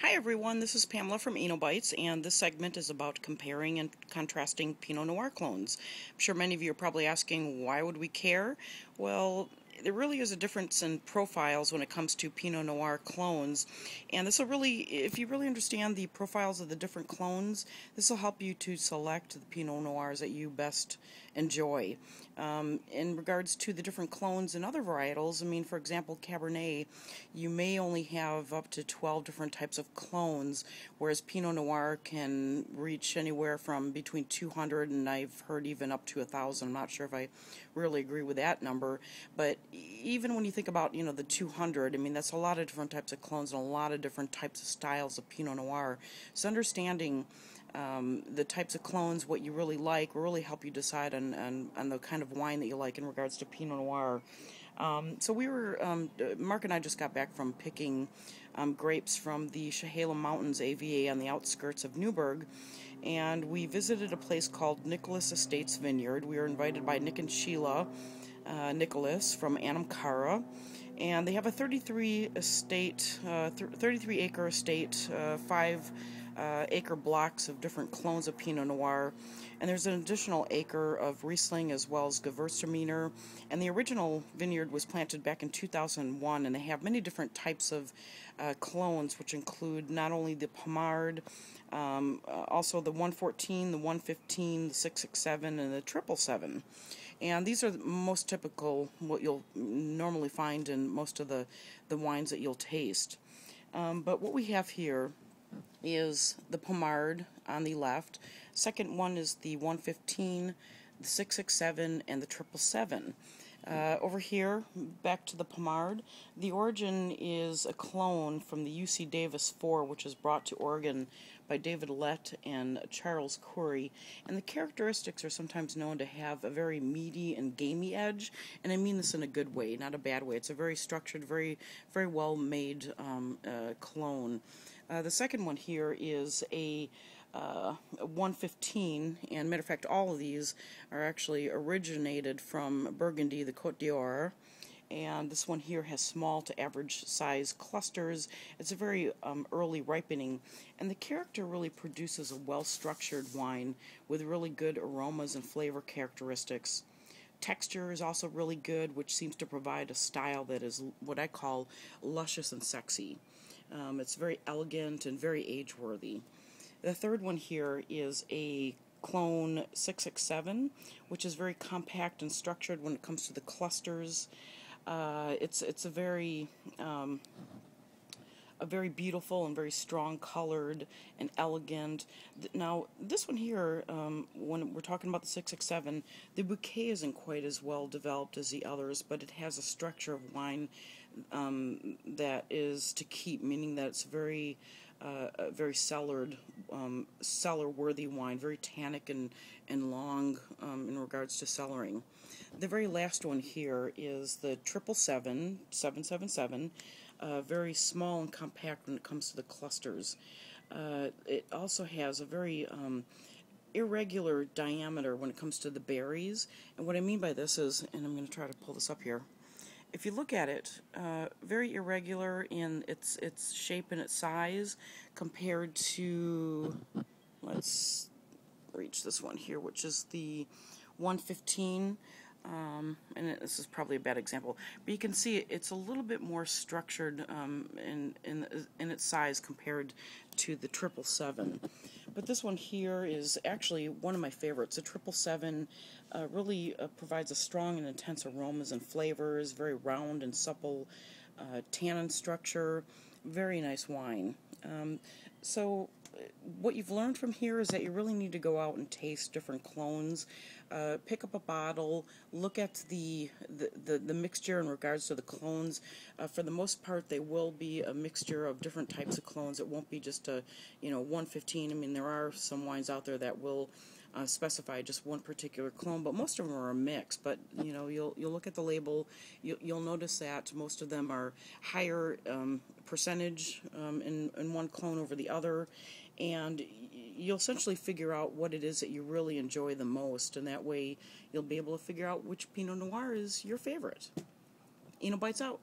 Hi everyone, this is Pamela from Enobites, and this segment is about comparing and contrasting Pinot Noir clones. I'm sure many of you are probably asking, why would we care? Well, there really is a difference in profiles when it comes to Pinot Noir clones, and this will really, if you really understand the profiles of the different clones, this will help you to select the Pinot Noirs that you best enjoy. In regards to the different clones and other varietals, I mean, for example, Cabernet, you may only have up to 12 different types of clones, whereas Pinot Noir can reach anywhere from between 200 and I've heard even up to 1,000. I'm not sure if I really agree with that number, but even when you think about, the 200, I mean, that's a lot of different types of clones and a lot of different types of styles of Pinot Noir. So understanding the types of clones, what you really like, will really help you decide on the kind of wine that you like in regards to Pinot Noir. So Mark and I just got back from picking grapes from the Chehalem Mountains AVA on the outskirts of Newburgh, and we visited a place called Nicholas Estates Vineyard. We were invited by Nick and Sheila Nicholas from Anamcara, and they have a 33 acre estate, 5 acre blocks of different clones of Pinot Noir, and there's an additional acre of Riesling as well as Gewürztraminer. And the original vineyard was planted back in 2001, and they have many different types of clones, which include not only the Pommard, also the 114, the 115, the 667, and the 777. And these are the most typical, what you'll normally find in most of the wines that you'll taste. But what we have here is the Pommard on the left. Second one is the 115, the 667, and the 777. Over here, back to the Pommard, the origin is a clone from the UC Davis 4, which is brought to Oregon by David Lett and Charles Curry. And the characteristics are sometimes known to have a very meaty and gamey edge, and I mean this in a good way, not a bad way. It's a very structured, very, very well-made clone. The second one here is a 115, and matter of fact, all of these are actually originated from Burgundy, the Côte d'Or, and this one here has small to average size clusters. It's a very early ripening, and the character really produces a well-structured wine with really good aromas and flavor characteristics. Texture is also really good, which seems to provide a style that is what I call luscious and sexy. It's very elegant and very age-worthy. The third one here is a clone 667, which is very compact and structured when it comes to the clusters. It's a very beautiful and very strong colored and elegant. Now, this one here, when we're talking about the 667, the bouquet isn't quite as well developed as the others, but it has a structure of wine that is to keep, meaning that it's very cellar-worthy wine, very tannic and long in regards to cellaring. The very last one here is the 777, very small and compact when it comes to the clusters. It also has a very irregular diameter when it comes to the berries, and what I mean by this is, and I'm going to try to pull this up here, if you look at it, very irregular in its shape and its size compared to, let's reach this one here, which is the 115, and this is probably a bad example, but you can see it's a little bit more structured in its size compared to the 777. But this one here is actually one of my favorites. The 777 really provides a strong and intense aromas and flavors, very round and supple tannin structure, very nice wine. So what you've learned from here is that you really need to go out and taste different clones, pick up a bottle, look at the mixture in regards to the clones. For the most part, they will be a mixture of different types of clones. It won't be just a 115. I mean, there are some wines out there that will specify just one particular clone, but most of them are a mix. But you'll look at the label, you'll notice that most of them are higher percentage in one clone over the other, and you'll essentially figure out what it is that you really enjoy the most, and that way you'll be able to figure out which Pinot Noir is your favorite. Enobites out.